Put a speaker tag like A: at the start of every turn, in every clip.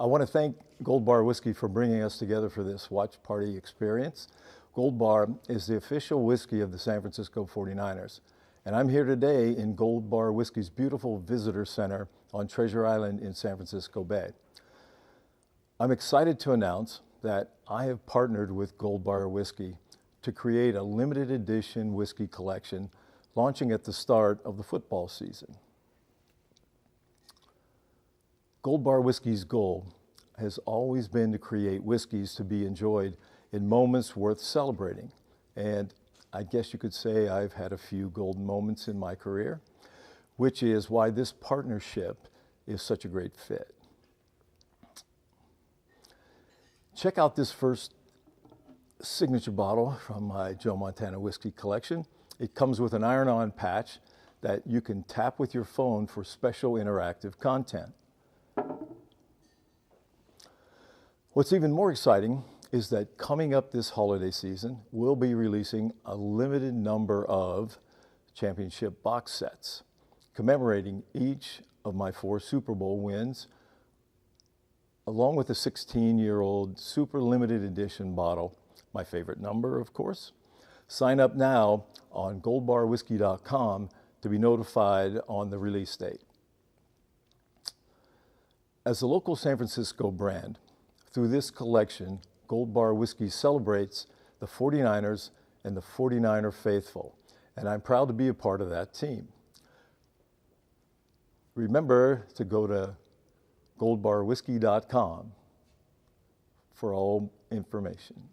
A: I want to thank Gold Bar Whiskey for bringing us together for this watch party experience. Gold Bar is the official whiskey of the San Francisco 49ers. And I'm here today in Gold Bar Whiskey's beautiful visitor center on Treasure Island in San Francisco Bay. I'm excited to announce that I have partnered with Gold Bar Whiskey to create a limited edition whiskey collection launching at the start of the football season. Gold Bar Whiskey's goal has always been to create whiskeys to be enjoyed in moments worth celebrating. And I guess you could say I've had a few golden moments in my career, which is why this partnership is such a great fit. Check out this first signature bottle from my Joe Montana whiskey collection. It comes with an iron-on patch that you can tap with your phone for special interactive content. What's even more exciting is that coming up this holiday season, we'll be releasing a limited number of championship box sets commemorating each of my 4 Super Bowl wins, along with a 16-year-old super limited edition bottle, my favorite number, of course. Sign up now on goldbarwhiskey.com to be notified on the release date. As a local San Francisco brand, through this collection, Gold Bar Whiskey celebrates the 49ers and the 49er faithful, and I'm proud to be a part of that team. Remember to go to goldbarwhiskey.com for all information.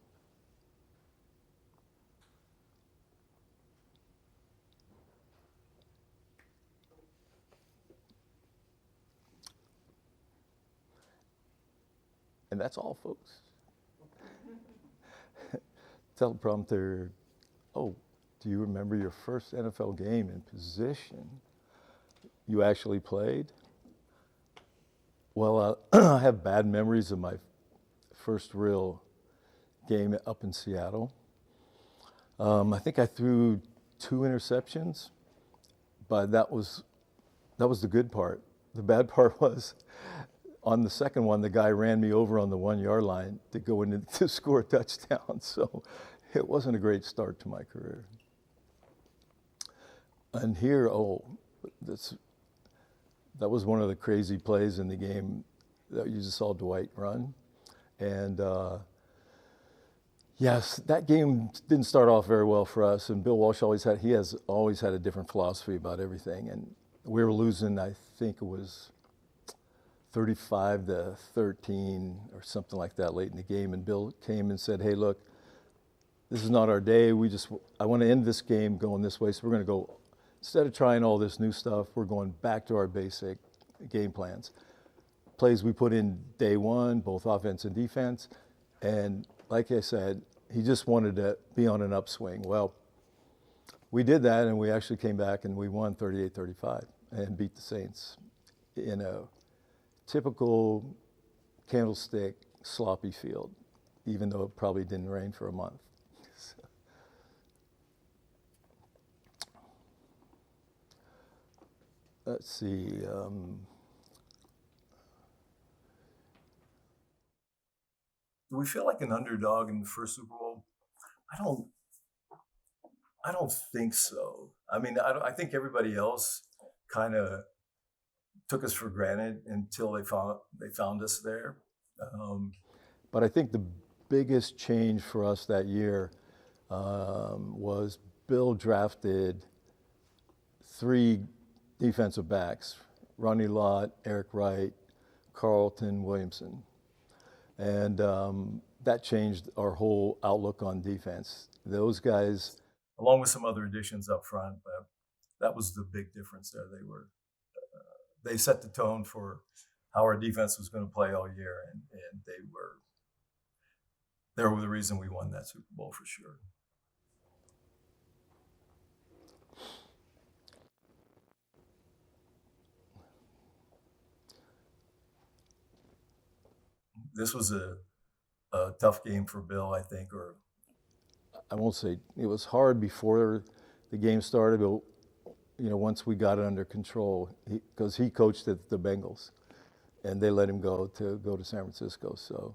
A: And that's all, folks. Teleprompter. Oh, do you remember your first NFL game in position you actually played? Well, I have bad memories of my first real game up in Seattle. I think I threw 2 interceptions, but that was the good part. The bad part was, on the second one, the guy ran me over on the 1-yard line to go in to score a touchdown. So it wasn't a great start to my career. And here, that was one of the crazy plays in the game that you just saw Dwight run. And yes, that game didn't start off very well for us. And Bill Walsh always had a different philosophy about everything. And we were losing, I think it was 35-13 or something like that late in the game, and Bill came and said, "Hey, look, this is not our day. I want to end this game going this way, so we're going to go, instead of trying all this new stuff, we're going back to our basic game plans. Plays we put in day one, both offense and defense, and like I said, he just wanted to be on an upswing." Well, we did that, and we actually came back and we won 38-35 and beat the Saints in a typical candlestick sloppy field, even though it probably didn't rain for a month. Let's see. Do we feel like an underdog in the first Super Bowl? I don't think so. I mean, I think everybody else kind of took us for granted until they found us there. But I think the biggest change for us that year was Bill drafted 3 defensive backs: Ronnie Lott, Eric Wright, Carlton Williamson. And that changed our whole outlook on defense. Those guys, along with some other additions up front, that was the big difference there. They set the tone for how our defense was going to play all year, and they were the reason we won that Super Bowl for sure. This was a tough game for Bill, I think, or I won't say it was hard before the game started, but once we got it under control, because he coached the Bengals, and they let him go to San Francisco. So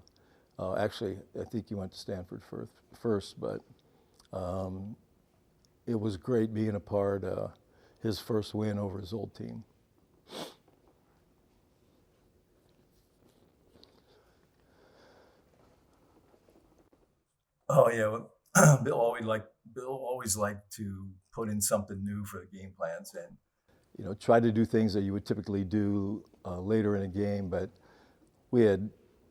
A: actually, I think he went to Stanford first, but it was great being a part of his first win over his old team. Oh yeah, well, Bill always liked to put in something new for the game plans, and try to do things that you would typically do later in a game. But we had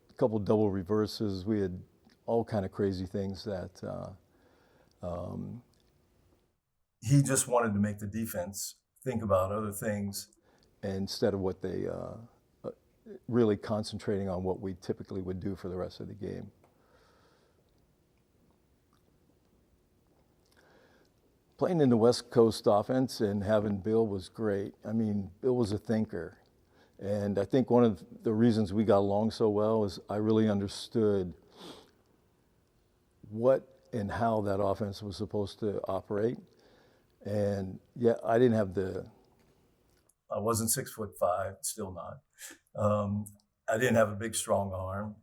A: a couple double reverses. We had all kind of crazy things that he just wanted to make the defense think about other things instead of what they really concentrating on what we typically would do for the rest of the game. Playing in the West Coast offense and having Bill was great. I mean, Bill was a thinker. And I think one of the reasons we got along so well is I really understood what and how that offense was supposed to operate. And yeah, I wasn't 6'5", still not. I didn't have a big, strong arm,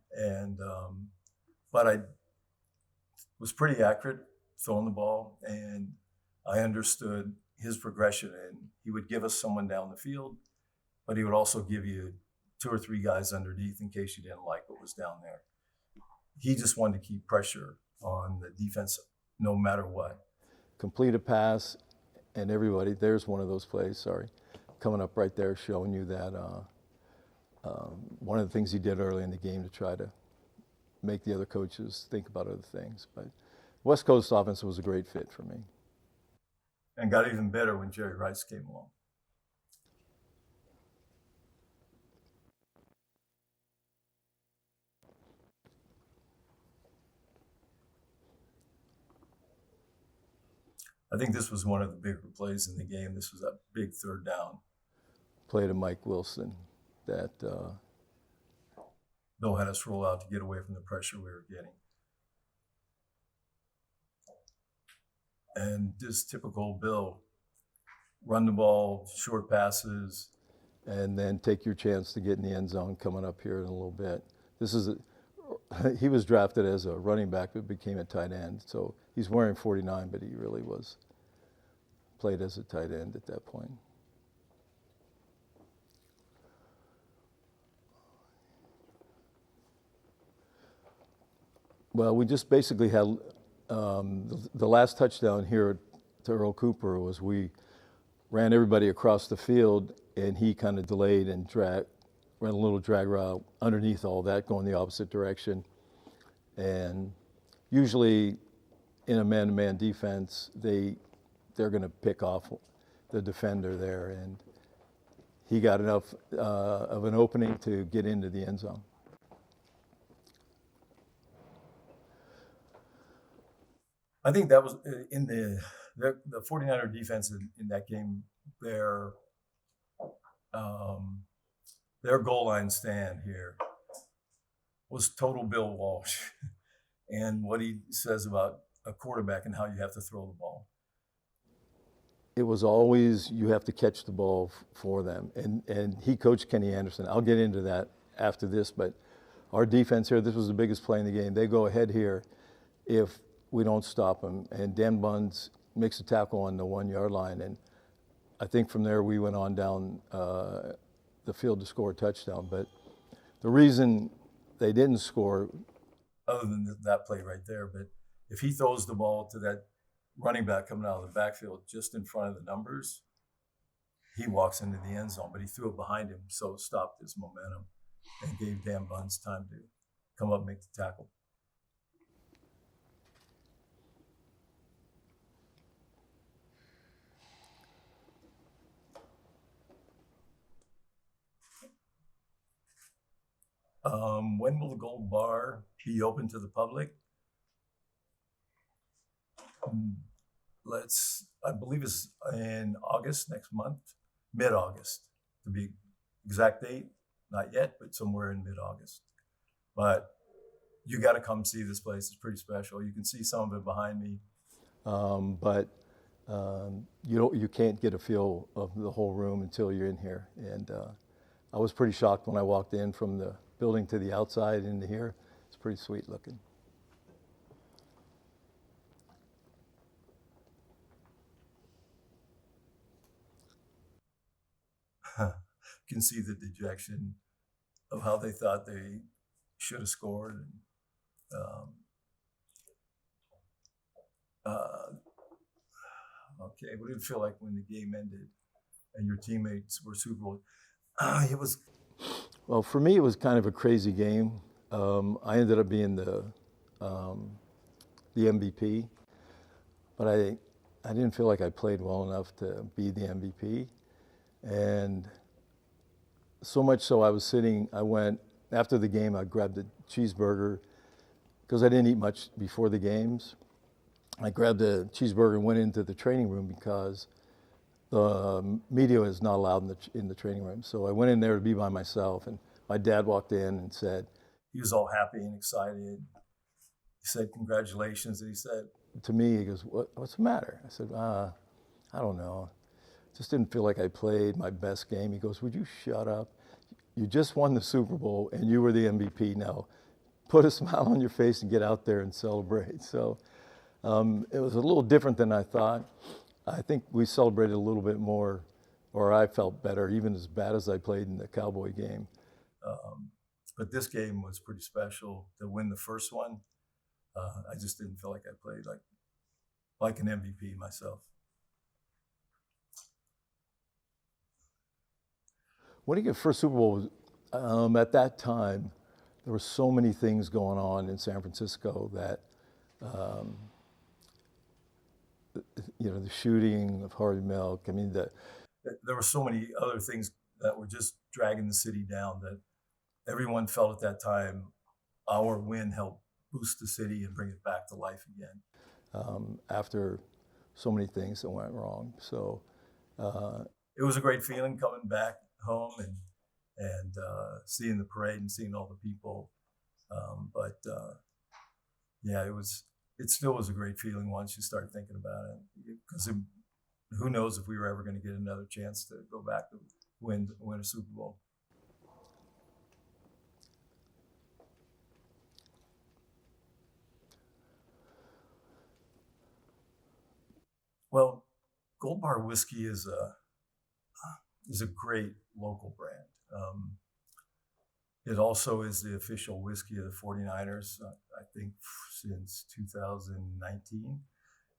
A: but I was pretty accurate throwing the ball, and I understood his progression, and he would give us someone down the field, but he would also give you 2 or 3 guys underneath in case you didn't like what was down there. He just wanted to keep pressure on the defense no matter what. Complete a pass, and everybody, there's one of those plays, coming up right there showing you that one of the things he did early in the game to try to make the other coaches think about other things. But West Coast offense was a great fit for me. And got even better when Jerry Rice came along. I think this was one of the bigger plays in the game. This was a big third down play to Mike Wilson that Bill had us roll out to get away from the pressure we were getting. And just typical Bill, run the ball, short passes, and then take your chance to get in the end zone coming up here in a little bit. He was drafted as a running back, but became a tight end. So he's wearing 49, but he really played as a tight end at that point. Well, we just basically had the last touchdown here to Earl Cooper was we ran everybody across the field, and he kind of delayed and ran a little drag route underneath all that, going the opposite direction. And usually in a man-to-man defense, they're going to pick off the defender there, and he got enough of an opening to get into the end zone. I think that was in the 49er defense in that game. Their goal line stand here was total Bill Walsh, and what he says about a quarterback and how you have to throw the ball. It was always you have to catch the ball for them, and he coached Kenny Anderson. I'll get into that after this, but our defense here, this was the biggest play in the game. They go ahead here if we don't stop them, and Dan Buns makes a tackle on the 1-yard line, and I think from there we went on down the field to score a touchdown. But the reason they didn't score, other than that play right there, but if he throws the ball to that running back coming out of the backfield just in front of the numbers, he walks into the end zone, but he threw it behind him, so it stopped his momentum and gave Dan Buns time to come up and make the tackle. When will the Gold Bar be open to the public? I believe it's in August, next month, mid-August, to be exact date, not yet, but somewhere in mid-August. But you got to come see this place. It's pretty special. You can see some of it behind me. But you can't get a feel of the whole room until you're in here. And I was pretty shocked when I walked in from the building to the outside into here. It's pretty sweet looking. You can see the dejection of how they thought they should have scored. And, okay, what did it feel like when the game ended and your teammates were Super Bowl? It was, well, for me, it was kind of a crazy game. I ended up being the MVP, but I didn't feel like I played well enough to be the MVP. And so much so I went, after the game, I grabbed a cheeseburger because I didn't eat much before the games. I grabbed a cheeseburger and went into the training room because the media is not allowed in the training room. So I went in there to be by myself, and my dad walked in and said, he was all happy and excited. He said, congratulations. And he said to me, he goes, what's the matter? I said, I don't know. Just didn't feel like I played my best game. He goes, would you shut up? You just won the Super Bowl and you were the MVP. Now put a smile on your face and get out there and celebrate. So it was a little different than I thought. I think we celebrated a little bit more, or I felt better, even as bad as I played in the Cowboy game. But this game was pretty special. To win the first one, I just didn't feel like I played like an MVP myself. Winning your first Super Bowl was, at that time, there were so many things going on in San Francisco that, the shooting of Harvey Milk. I mean, there were so many other things that were just dragging the city down that everyone felt at that time our win helped boost the city and bring it back to life again after so many things that went wrong. So it was a great feeling coming back home and seeing the parade and seeing all the people. Yeah, it still was a great feeling once you start thinking about it, because who knows if we were ever going to get another chance to go back to win a Super Bowl. Well, Gold Bar whiskey is a great local brand. It also is the official whiskey of the 49ers, I think, since 2019.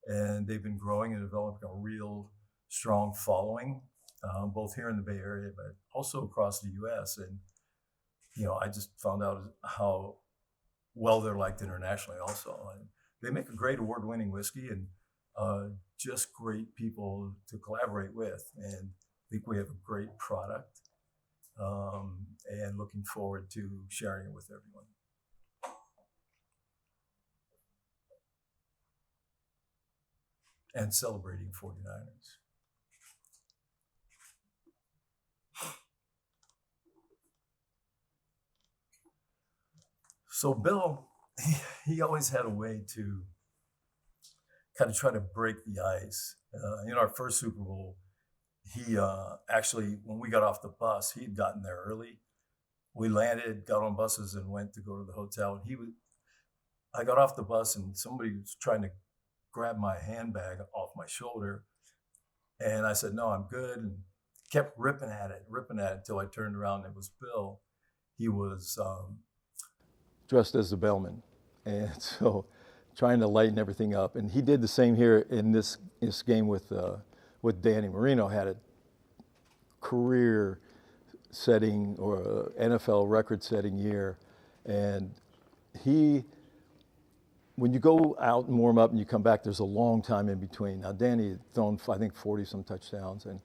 A: And they've been growing and developing a real strong following, both here in the Bay Area, but also across the U.S. And, I just found out how well they're liked internationally also. And they make a great award-winning whiskey and just great people to collaborate with. And I think we have a great product. And looking forward to sharing it with everyone. And celebrating 49ers. So Bill, he always had a way to kind of try to break the ice. In our first Super Bowl, he actually, when we got off the bus, he had gotten there early. We landed, got on buses, and went to go to the hotel. And I got off the bus, and somebody was trying to grab my handbag off my shoulder. And I said, no, I'm good. And kept ripping at it until I turned around and it was Bill. He was dressed as a bellman. And so trying to lighten everything up. And he did the same here in this game with Danny Marino. Had a career-setting or NFL record-setting year. And when you go out and warm up and you come back, there's a long time in between. Now, Danny had thrown, I think, 40-some touchdowns, and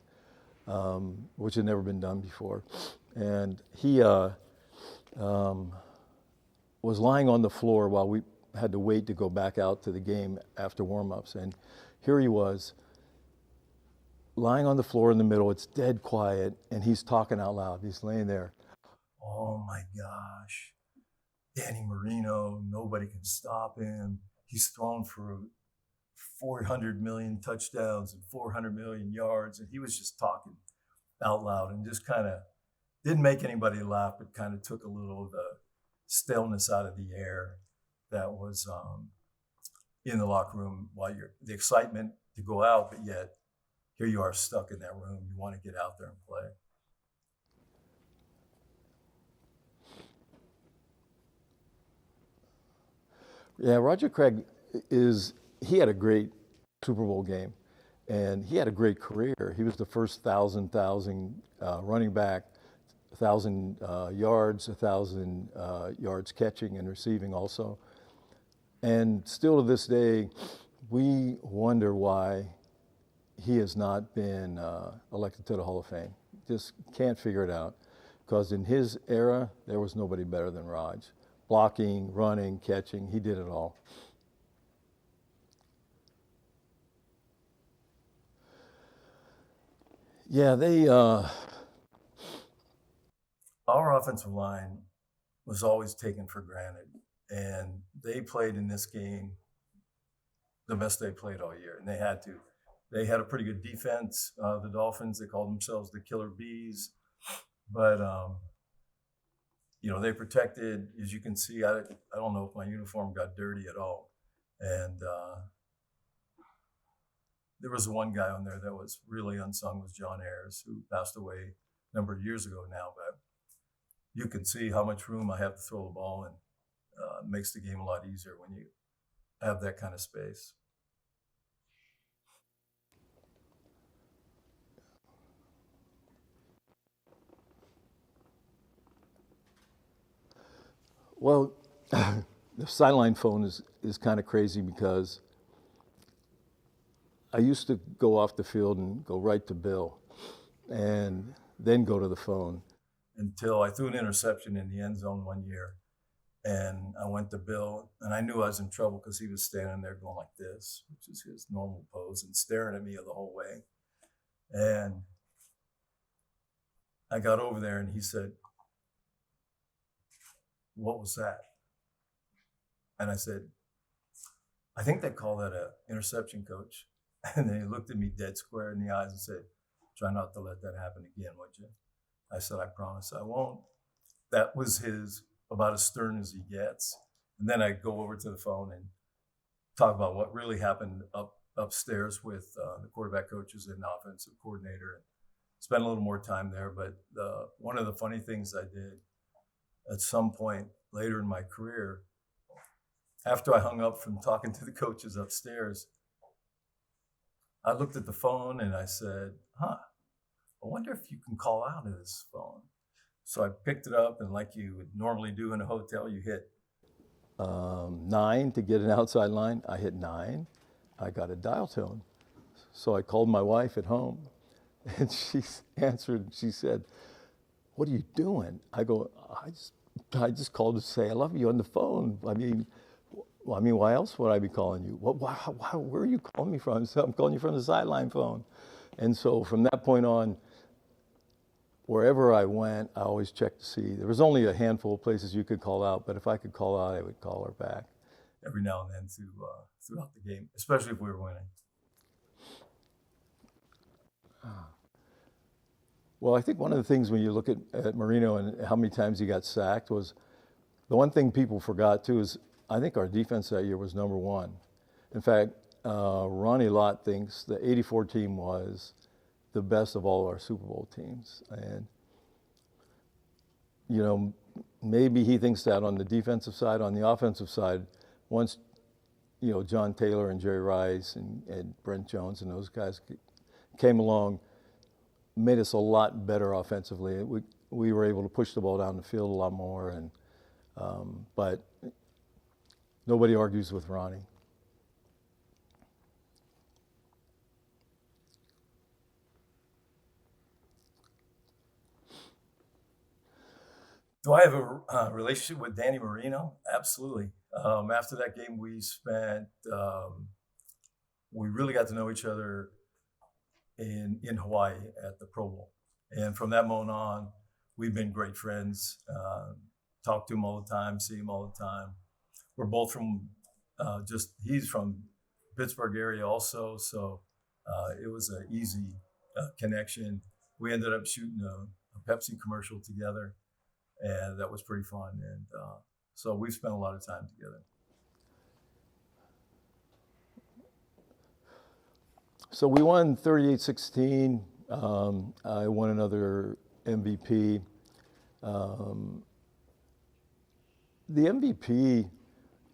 A: which had never been done before. And he was lying on the floor while we had to wait to go back out to the game after warm-ups. And here he was, lying on the floor in the middle. It's dead quiet, and he's talking out loud. He's laying there. Oh, my gosh. Danny Marino, nobody can stop him. He's thrown for 400 million touchdowns and 400 million yards. And he was just talking out loud and just kind of didn't make anybody laugh, but kind of took a little of the staleness out of the air that was in the locker room while the excitement to go out, but yet here you are stuck in that room. You want to get out there and play.
B: Yeah, Roger Craig he had a great Super Bowl game, and he had a great career. He was the first thousand running back, 1,000 yards, 1,000 yards catching and receiving also. And still to this day, we wonder why he has not been elected to the Hall of Fame. Just can't figure it out, because in his era, there was nobody better than Raj. Blocking, running, catching, he did it all. Yeah,
A: Our offensive line was always taken for granted, and they played in this game the best they played all year, and they had to. They had a pretty good defense. The Dolphins, they called themselves the Killer Bees, but they protected. As you can see, I don't know if my uniform got dirty at all, and there was one guy on there that was really unsung, was John Ayers, who passed away a number of years ago now. But you can see how much room I have to throw the ball, and makes the game a lot easier when you have that kind of space.
B: Well, the Sideline phone is kind of crazy, because I used to go off the field and go right to Bill and then go to the phone.
A: Until I threw an interception in the end zone one year, and I went to Bill, and I knew I was in trouble because he was standing there going like this, which is his normal pose, and staring at me the whole way. And I got over there, and he said, "What was that?" And I said, "I think they call that an interception, coach." And then he looked at me dead square in the eyes and said, "Try not to let that happen again, would you?" I said, "I promise I won't." That was about as stern as he gets. And then I go over to the phone and talk about what really happened upstairs with the quarterback coaches and offensive coordinator, and spend a little more time there. But one of the funny things I did at some point later in my career, after I hung up from talking to the coaches upstairs, I looked at the phone and I said, I wonder if you can call out of this phone. So I picked it up, and like you would normally do in a hotel, you hit
B: 9 to get an outside line. I hit 9. I got a dial tone. So I called my wife at home, and she answered. She said, "What are you doing?" I go, I just called to say I love you on the phone. I mean, why else would I be calling you? Where are you calling me from? So I'm calling you from the Sideline phone. And so from that point on, wherever I went, I always checked to see. There was only a handful of places you could call out, but if I could call out, I would call her back.
A: Every now and then throughout the game, especially if we were winning.
B: Well, I think one of the things when you look at Marino and how many times he got sacked was, the one thing people forgot too is, I think our defense that year was number one. In fact, Ronnie Lott thinks the '84 team was the best of all our Super Bowl teams. And, maybe he thinks that on the defensive side. On the offensive side, once, John Taylor and Jerry Rice and Brent Jones and those guys came along, made us a lot better offensively. We were able to push the ball down the field a lot more, and but nobody argues with Ronnie.
A: Do I have a relationship with Danny Marino? Absolutely. After that game, we really got to know each other in Hawaii at the Pro Bowl. And from that moment on, we've been great friends. Talk to him all the time, see him all the time. We're both from he's from Pittsburgh area also, so it was an easy connection. We ended up shooting a Pepsi commercial together, and that was pretty fun. And so we've spent a lot of time together.
B: So we won 38-16. I won another MVP. The MVP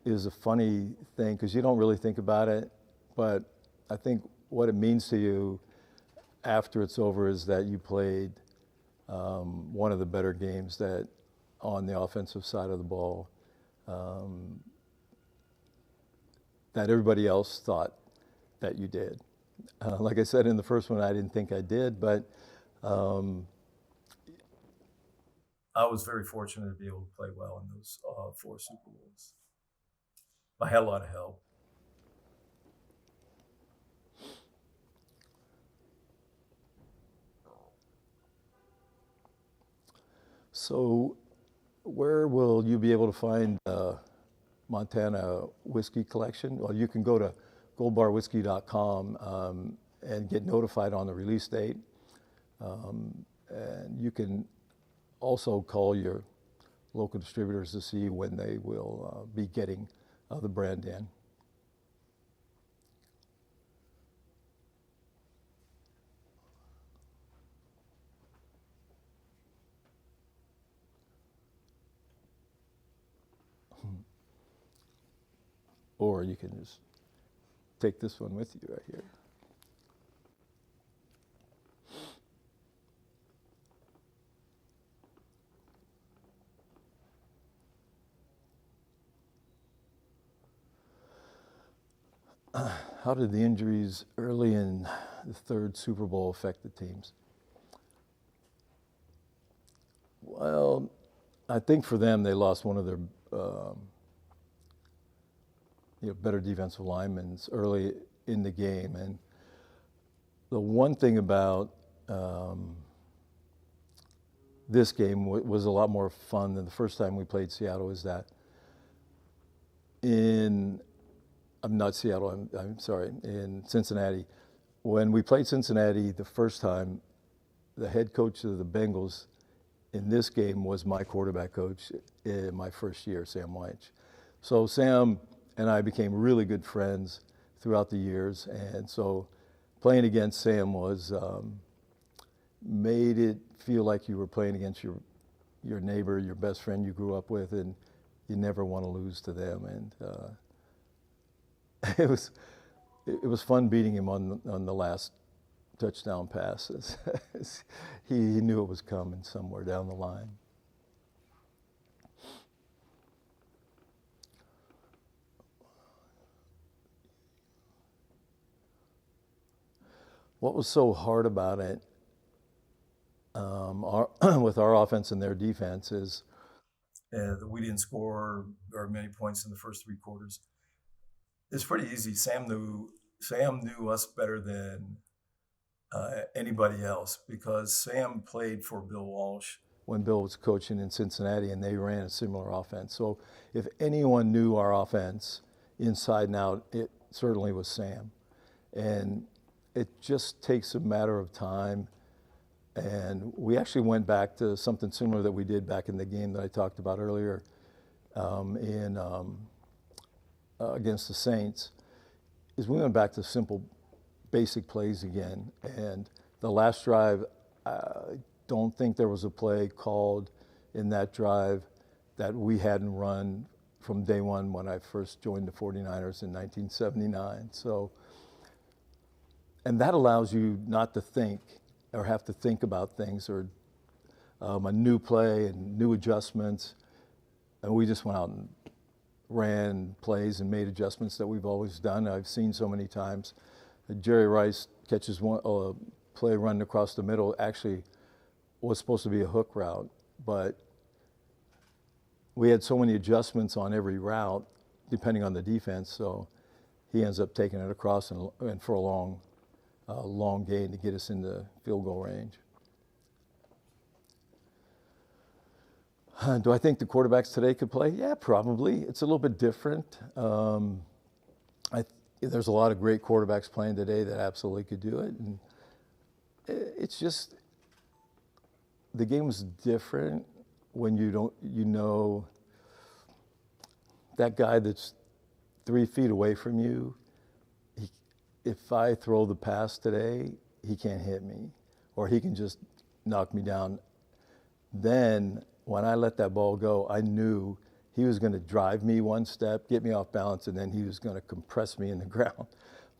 B: is a funny thing because you don't really think about it, but I think what it means to you after it's over is that you played one of the better games that on the offensive side of the ball that everybody else thought that you did. Like I said in the first one, I didn't think I did, but
A: I was very fortunate to be able to play well in those 4 Super Bowls. I had a lot of help.
B: So where will you be able to find Montana whiskey collection? Well, you can go to goldbarwhiskey.com and get notified on the release date. And you can also call your local distributors to see when they will be getting the brand in. Or you can just take this one with you right here. How did the injuries early in the 3rd Super Bowl affect the teams? Well, I think for them, they lost one of their better defensive linemen early in the game. And the one thing about this game was a lot more fun than the first time we played Seattle is that in Cincinnati. When we played Cincinnati the first time, the head coach of the Bengals in this game was my quarterback coach in my first year, Sam Weich. So Sam and I became really good friends throughout the years, and so playing against Sam was made it feel like you were playing against your neighbor, your best friend you grew up with, and you never want to lose to them. And it was fun beating him on the last touchdown passes. He knew it was coming somewhere down the line. What was so hard about it with our offense and their defense is
A: we didn't score very many points in the first 3 quarters. It's pretty easy. Sam knew us better than anybody else because Sam played for Bill Walsh
B: when Bill was coaching in Cincinnati, and they ran a similar offense. So if anyone knew our offense inside and out, it certainly was Sam. And it just takes a matter of time. And we actually went back to something similar that we did back in the game that I talked about earlier against the Saints, is we went back to simple, basic plays again. And the last drive, I don't think there was a play called in that drive that we hadn't run from day one when I first joined the 49ers in 1979. So, and that allows you not to think or have to think about things or a new play and new adjustments. And we just went out and ran plays and made adjustments that we've always done. I've seen so many times. Jerry Rice catches a play running across the middle, actually was supposed to be a hook route, but we had so many adjustments on every route, depending on the defense, so he ends up taking it across and for a long gain to get us into field goal range. Do I think the quarterbacks today could play? Yeah, probably. It's a little bit different. There's a lot of great quarterbacks playing today that absolutely could do it. And it's just, the game was different when you know that guy that's 3 feet away from you. If I throw the pass today, he can't hit me, or he can just knock me down. Then when I let that ball go, I knew he was going to drive me one step, get me off balance, and then he was going to compress me in the ground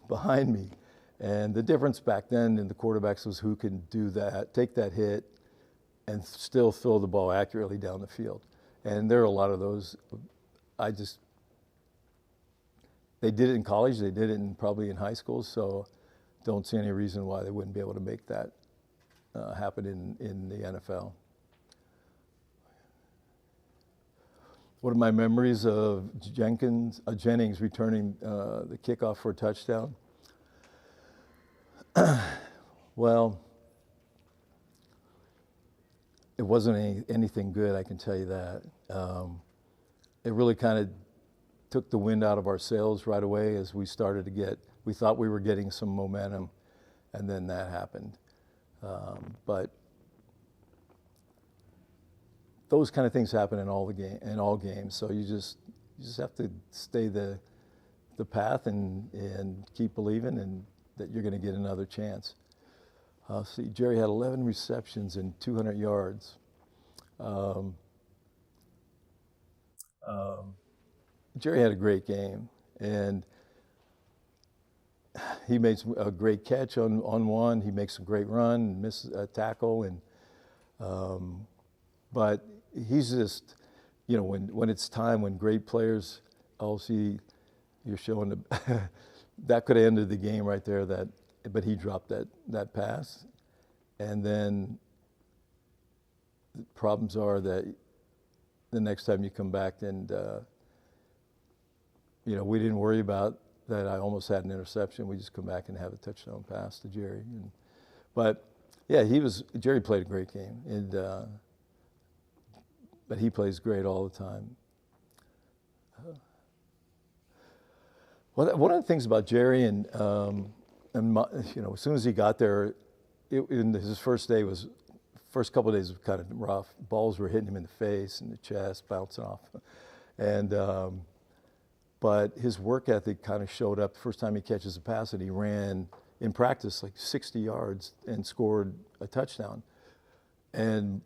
B: behind me. And the difference back then in the quarterbacks was who can do that, take that hit, and still throw the ball accurately down the field. And there are a lot of those. They did it in college, they did it probably in high school, so don't see any reason why they wouldn't be able to make that happen in the NFL. One of my memories of Jennings returning the kickoff for a touchdown. Well, it wasn't anything good, I can tell you that. It really kind of took the wind out of our sails right away as we started to we thought we were getting some momentum, and then that happened. But those kind of things happen in all games. So you just have to stay the path and keep believing and that you're going to get another chance. See, Jerry had 11 receptions and 200 yards. Jerry had a great game, and he made a great catch on one. He makes a great run, misses a tackle, and but he's just, when it's time, when great players, I'll see you're showing that could have ended the game right there. But he dropped that pass, and then the problems are that the next time you come back and we didn't worry about that. I almost had an interception. We just come back and have a touchdown pass to Jerry. But yeah, Jerry played a great game, and but he plays great all the time. One of the things about Jerry as soon as he got there, his first couple of days was kind of rough. Balls were hitting him in the face and the chest, bouncing off, and but his work ethic kind of showed up the first time he catches a pass, and he ran in practice like 60 yards and scored a touchdown. And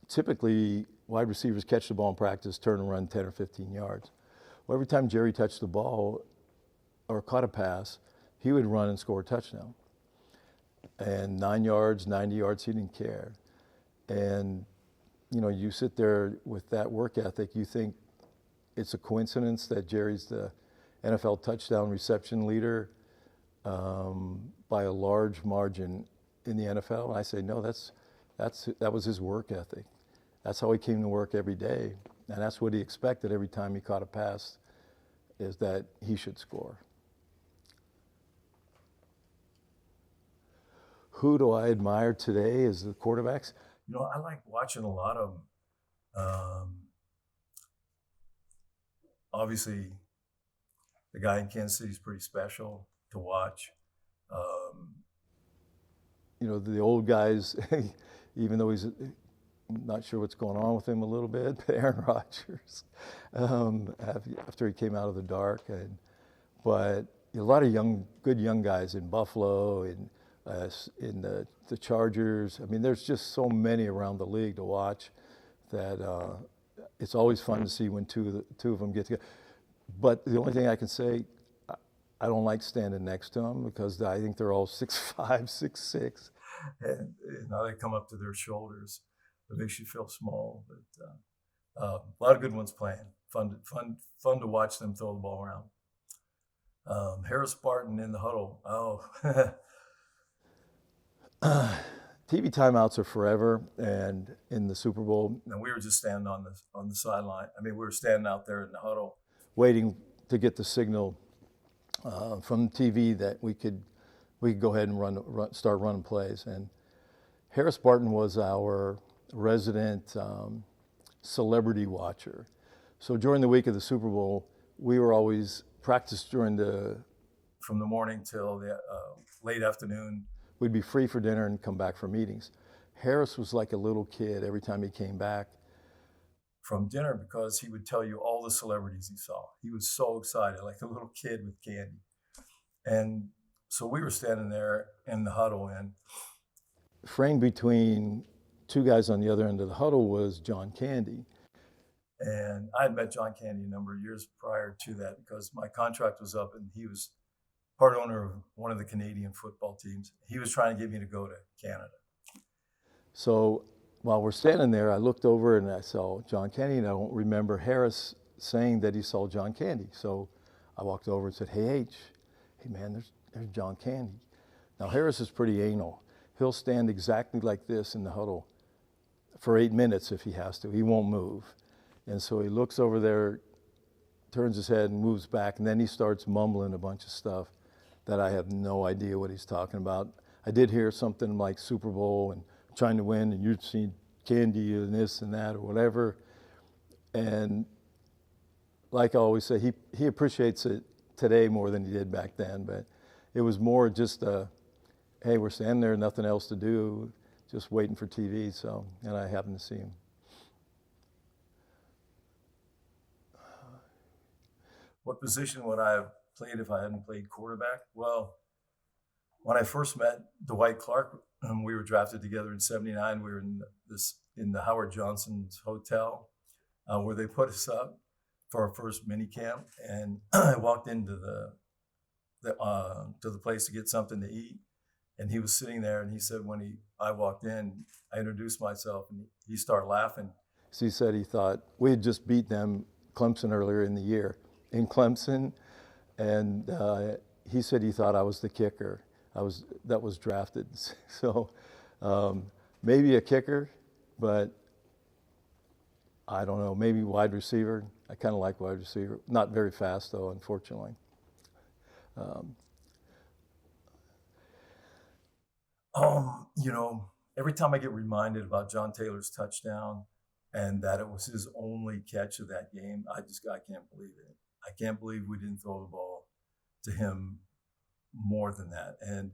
B: typically, wide receivers catch the ball in practice, turn and run 10 or 15 yards. Well, every time Jerry touched the ball or caught a pass, he would run and score a touchdown. And 9 yards, 90 yards, he didn't care. And, you sit there with that work ethic, you think it's a coincidence that Jerry's the NFL touchdown reception leader by a large margin in the NFL. And I say, no, that was his work ethic. That's how he came to work every day. And that's what he expected every time he caught a pass, is that he should score. Who do I admire today as the quarterbacks?
A: I like watching a lot of them. Obviously, the guy in Kansas City is pretty special to watch.
B: The old guys, even though he's not sure what's going on with him a little bit, but Aaron Rodgers, after he came out of the dark. But a lot of good young guys in Buffalo and in the Chargers. I mean, there's just so many around the league to watch that it's always fun to see when two of them get together. But the only thing I can say, I don't like standing next to them because I think they're all 6'5", 6'6",
A: and they come up to their shoulders. It makes you feel small. But a lot of good ones playing. Fun to watch them throw the ball around. Harris Barton in the huddle. Oh.
B: TV timeouts are forever, and in the Super Bowl,
A: and we were just standing on the sideline. I mean, we were standing out there in the huddle,
B: waiting to get the signal from TV that we could go ahead and start running plays. And Harris Barton was our resident celebrity watcher. So during the week of the Super Bowl, we were always practiced from the
A: morning till the late afternoon.
B: We'd be free for dinner and come back for meetings. Harris was like a little kid every time he came back
A: from dinner because he would tell you all the celebrities he saw. He was so excited, like a little kid with candy. And so we were standing there in the huddle, and
B: framed between two guys on the other end of the huddle was John Candy.
A: And I had met John Candy a number of years prior to that because my contract was up and he was part owner of one of the Canadian football teams. He was trying to get me to go to Canada.
B: So while we're standing there, I looked over and I saw John Candy, and I don't remember Harris saying that he saw John Candy. So I walked over and said, "Hey, H, hey man, there's John Candy." Now Harris is pretty anal. He'll stand exactly like this in the huddle for 8 minutes if he has to. He won't move. And so he looks over there, turns his head and moves back, and then he starts mumbling a bunch of stuff that I have no idea what he's talking about. I did hear something like Super Bowl and trying to win, and you'd seen Candy and this and that or whatever. And like I always say, he appreciates it today more than he did back then, but it was more just hey, we're standing there, nothing else to do, just waiting for TV, so, and I happened to see him.
A: What position would I have played if I hadn't played quarterback? Well, when I first met Dwight Clark, we were drafted together in '79. We were in the Howard Johnson's hotel where they put us up for our first mini camp, and I walked into the place to get something to eat, and he was sitting there, and he said I walked in, I introduced myself, and he started laughing.
B: So he said he thought we had just beat them, Clemson, earlier in the year in Clemson, and he said he thought I was the kicker that was drafted. So maybe a kicker, but I don't know, maybe wide receiver. I kind of like wide receiver. Not very fast though, unfortunately.
A: Every time I get reminded about John Taylor's touchdown and that it was his only catch of that game, I can't believe it. I can't believe we didn't throw the ball to him more than that. And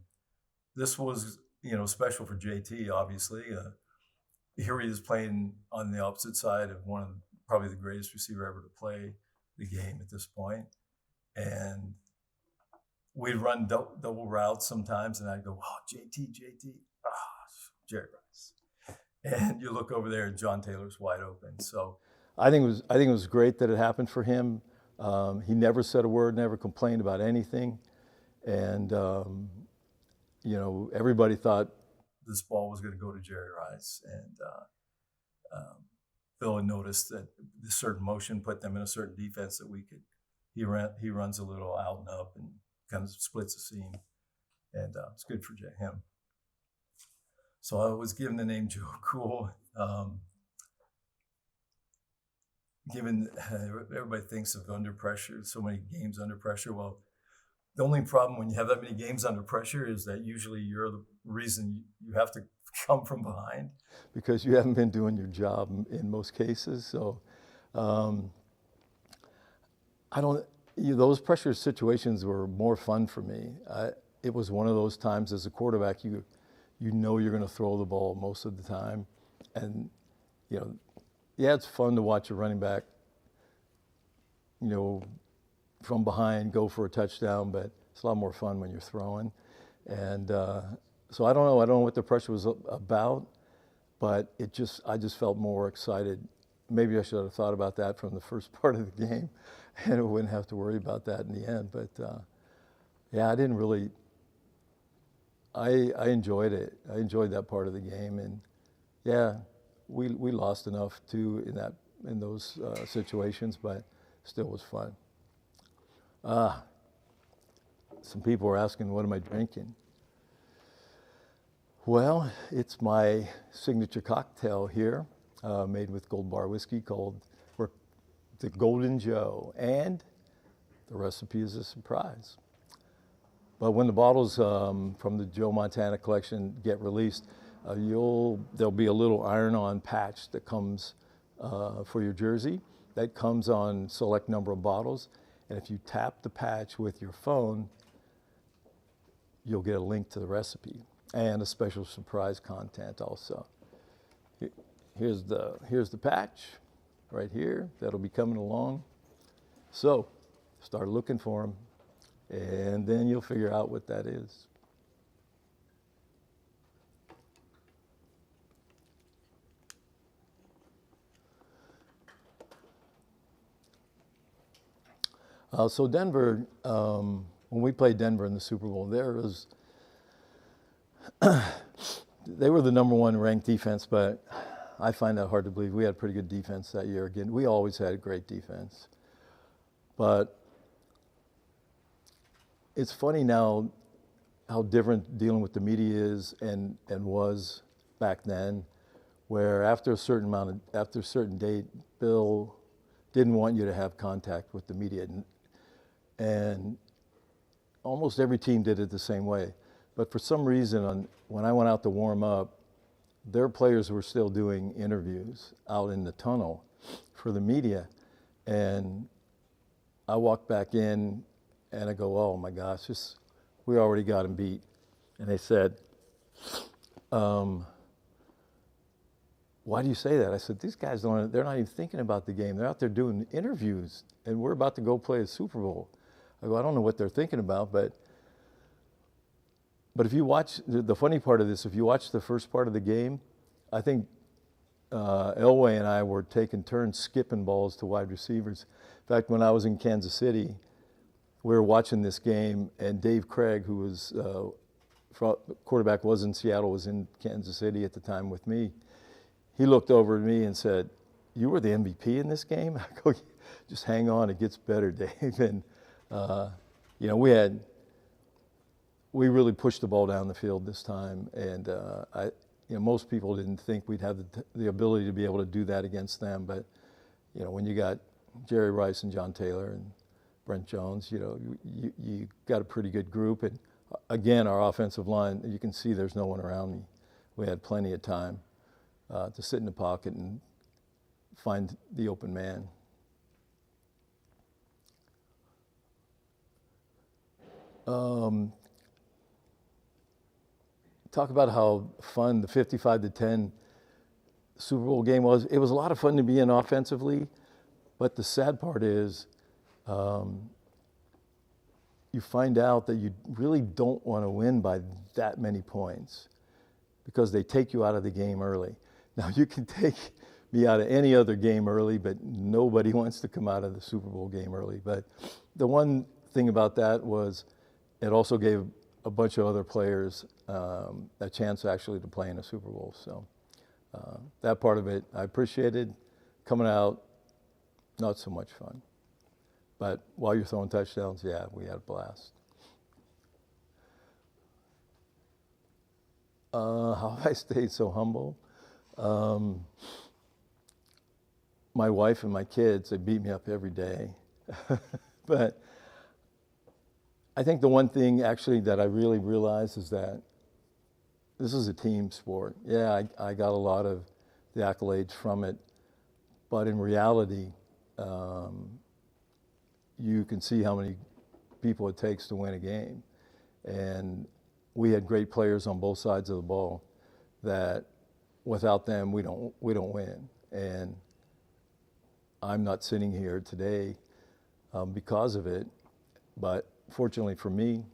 A: this was, special for JT, obviously. Here he is playing on the opposite side of probably the greatest receiver ever to play the game at this point. And we'd run double routes sometimes, and I'd go, "Oh, JT, Jerry Rice." And you look over there, and John Taylor's wide open. So
B: I think it was great that it happened for him. He never said a word, never complained about anything, and everybody thought
A: this ball was going to go to Jerry Rice, and Phil had noticed that the certain motion put them in a certain defense that we could. He runs a little out and up and kind of splits the seam, and it's good for him. So I was given the name Joe Cool. Given everybody thinks of under pressure, so many games under pressure. Well, the only problem when you have that many games under pressure is that usually you're the reason you have to come from behind.
B: Because you haven't been doing your job in most cases. So those pressure situations were more fun for me. It was one of those times as a quarterback, you know you're going to throw the ball most of the time. And, it's fun to watch a running back, from behind go for a touchdown, but it's a lot more fun when you're throwing. And so I don't know what the pressure was about, but I just felt more excited. Maybe I should have thought about that from the first part of the game, and I wouldn't have to worry about that in the end. But I didn't really. I enjoyed it. I enjoyed that part of the game, and we lost enough too in those situations, but still was fun. Some people were asking, what am I drinking? Well, it's my signature cocktail here, made with Gold Bar whiskey called the Golden Joe, and the recipe is a surprise. But when the bottles from the Joe Montana collection get released, there'll be a little iron-on patch that comes for your jersey. That comes on select number of bottles, and if you tap the patch with your phone, you'll get a link to the recipe and a special surprise content also. Here's the patch right here that'll be coming along. So start looking for them, and then you'll figure out what that is. So Denver, when we played Denver in the Super Bowl, they were the number one ranked defense, but I find that hard to believe. We had pretty good defense that year. Again, we always had great defense. But it's funny now how different dealing with the media is and was back then, where after a certain date, Bill didn't want you to have contact with the media. And almost every team did it the same way. But for some reason, when I went out to warm up, their players were still doing interviews out in the tunnel for the media. And I walked back in and I go, oh my gosh, we already got them beat. And they said, why do you say that? I said, these guys they're not even thinking about the game. They're out there doing interviews and we're about to go play a Super Bowl. I go, I don't know what they're thinking about, but if you watch, the funny part of this, if you watch the first part of the game, I think Elway and I were taking turns skipping balls to wide receivers. In fact, when I was in Kansas City, we were watching this game, and Dave Craig, who was quarterback, was in Seattle, was in Kansas City at the time with me. He looked over at me and said, "You were the MVP in this game?" I go, "Just hang on, it gets better, Dave." And we really pushed the ball down the field this time, and most people didn't think we'd have the ability to be able to do that against them. But when you got Jerry Rice and John Taylor and Brent Jones, you got a pretty good group. And again, our offensive line, you can see there's no one around me. We had plenty of time to sit in the pocket and find the open man. Talk about how fun the 55-10 Super Bowl game was. It was a lot of fun to be in offensively, but the sad part is you find out that you really don't want to win by that many points because they take you out of the game early. Now, you can take me out of any other game early, but nobody wants to come out of the Super Bowl game early. But the one thing about that was it also gave a bunch of other players a chance actually to play in a Super Bowl. So that part of it I appreciated. Coming out, not so much fun. But while you're throwing touchdowns, yeah, we had a blast. How have I stayed so humble? My wife and my kids, they beat me up every day. But I think the one thing actually that I really realized is that this is a team sport. Yeah, I got a lot of the accolades from it, but in reality, you can see how many people it takes to win a game. And we had great players on both sides of the ball that without them, we don't win. And I'm not sitting here today because of it, but fortunately for me,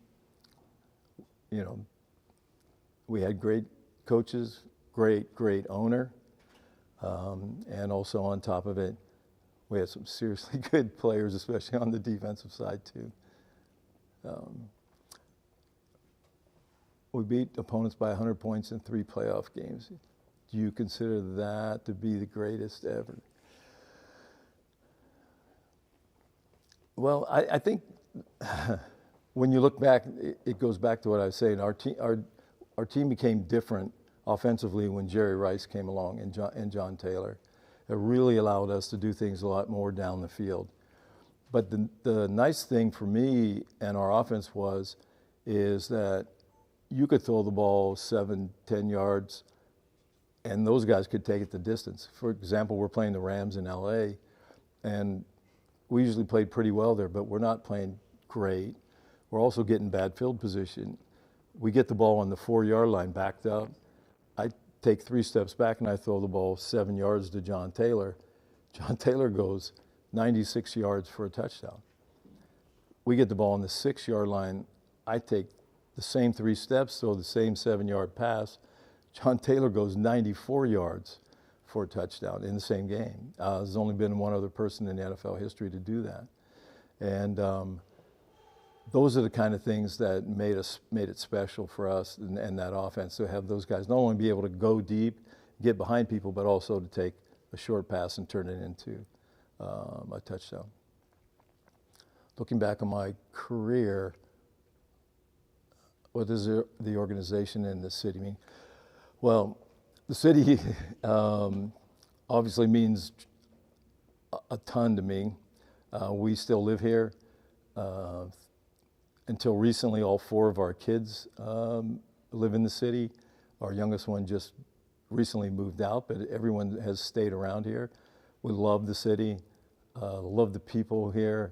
B: we had great coaches, great owner, and also on top of it, we had some seriously good players, especially on the defensive side too. We beat opponents by 100 points in 3 playoff games. Do you consider that to be the greatest ever? Well, I think when you look back, it goes back to what I was saying. Our team became different offensively when Jerry Rice came along and John Taylor. It really allowed us to do things a lot more down the field. But the nice thing for me and our offense is that you could throw the ball 7-10 yards, and those guys could take it the distance. For example, we're playing the Rams in LA, and we usually played pretty well there, but we're not playing great. We're also getting bad field position. We get the ball on the 4-yard line backed up. I take 3 steps back and I throw the ball 7 yards to John Taylor. John Taylor goes 96 yards for a touchdown. We get the ball on the 6-yard line. I take the same 3 steps, throw the same 7-yard pass. John Taylor goes 94 yards for a touchdown in the same game. There's only been one other person in NFL history to do that. And those are the kind of things that made it special for us and that offense, to have those guys not only be able to go deep, get behind people, but also to take a short pass and turn it into a touchdown. Looking back on my career, what does the organization and the city mean? Well, the city obviously means a ton to me. We still live here. Until recently, all 4 of our kids live in the city. Our youngest one just recently moved out, but everyone has stayed around here. We love the city, love the people here.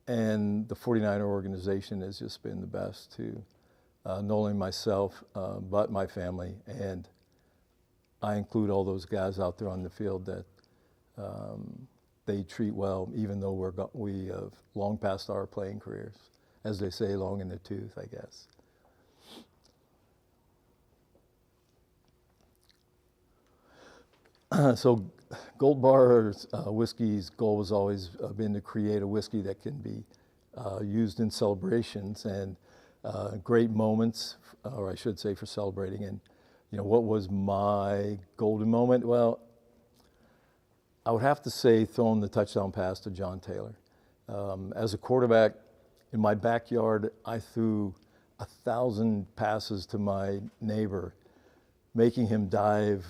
B: And the 49er organization has just been the best to not only myself, but my family. And I include all those guys out there on the field that they treat well, even though we have long past our playing careers. As they say, long in the tooth, I guess. So Gold Bar's whiskey's goal has always been to create a whiskey that can be used in celebrations and great moments, or I should say for celebrating. And, you know, what was my golden moment? Well, I would have to say throwing the touchdown pass to John Taylor. As a quarterback, in my backyard, I threw 1,000 passes to my neighbor, making him dive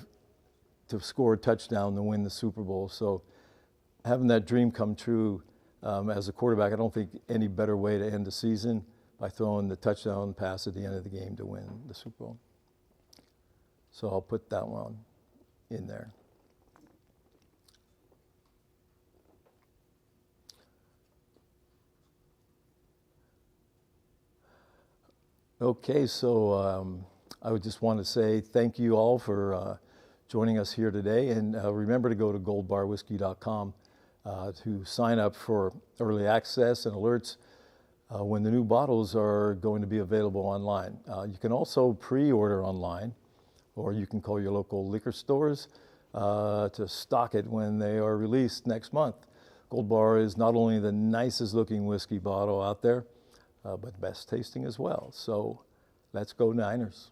B: to score a touchdown to win the Super Bowl. So having that dream come true as a quarterback, I don't think any better way to end the season by throwing the touchdown pass at the end of the game to win the Super Bowl. So I'll put that one in there. Okay, so I would just want to say thank you all for joining us here today, and remember to go to goldbarwhiskey.com to sign up for early access and alerts when the new bottles are going to be available online. You can also pre-order online, or you can call your local liquor stores to stock it when they are released next month. Gold Bar is not only the nicest looking whiskey bottle out there, but best tasting as well. So let's go Niners.